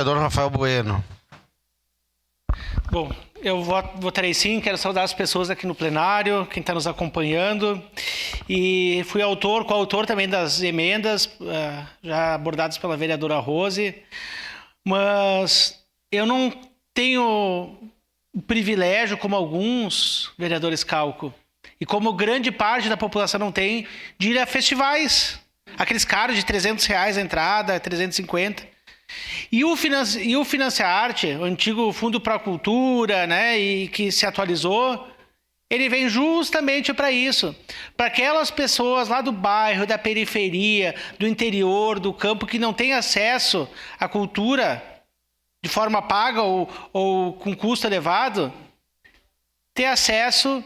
Vereador Rafael Bueno. Bom, eu votarei sim, quero saudar as pessoas aqui no plenário, quem está nos acompanhando. E fui coautor também das emendas já abordadas pela vereadora Rose, mas eu não tenho o privilégio, como alguns vereadores Calco, e como grande parte da população não tem, de ir a festivais. Aqueles caros de R$300 a entrada, 350. E o Financiarte, o antigo Fundo para a Cultura, né, e que se atualizou, ele vem justamente para isso. Para aquelas pessoas lá do bairro, da periferia, do interior, do campo, que não têm acesso à cultura de forma paga ou com custo elevado, ter acesso,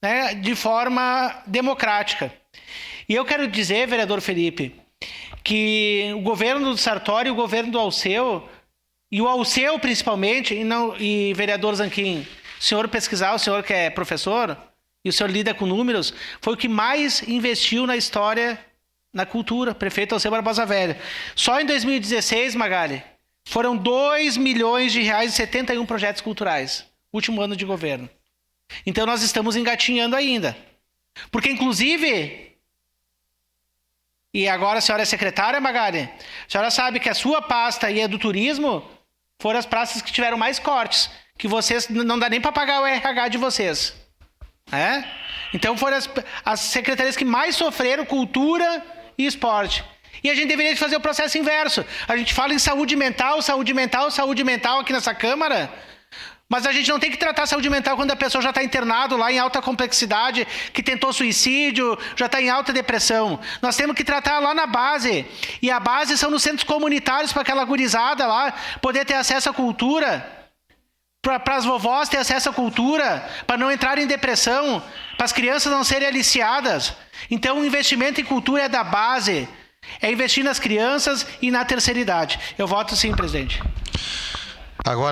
né, de forma democrática. E eu quero dizer, vereador Felipe, que o governo do Sartori e o governo do Alceu, e o Alceu principalmente, e vereador Zanquim, o senhor pesquisar, o senhor que é professor, e o senhor lida com números, foi o que mais investiu na história, na cultura, prefeito Alceu Barbosa Velho. Só em 2016, Magali, foram R$2 milhões e 71 projetos culturais, último ano de governo. Então nós estamos engatinhando ainda. Porque, inclusive, e agora a senhora é secretária, Magali, a senhora sabe que a sua pasta e a do turismo foram as pastas que tiveram mais cortes, que vocês não dá nem para pagar o RH de vocês. Então foram as secretarias que mais sofreram cultura e esporte. E a gente deveria fazer o processo inverso. A gente fala em saúde mental aqui nessa Câmara, mas a gente não tem que tratar a saúde mental quando a pessoa já está internado lá em alta complexidade, que tentou suicídio, já está em alta depressão. Nós temos que tratar lá na base. E a base são nos centros comunitários para aquela gurizada lá poder ter acesso à cultura, para as vovós ter acesso à cultura, para não entrar em depressão, para as crianças não serem aliciadas. Então o investimento em cultura é da base. É investir nas crianças e na terceira idade. Eu voto sim, presidente. Agora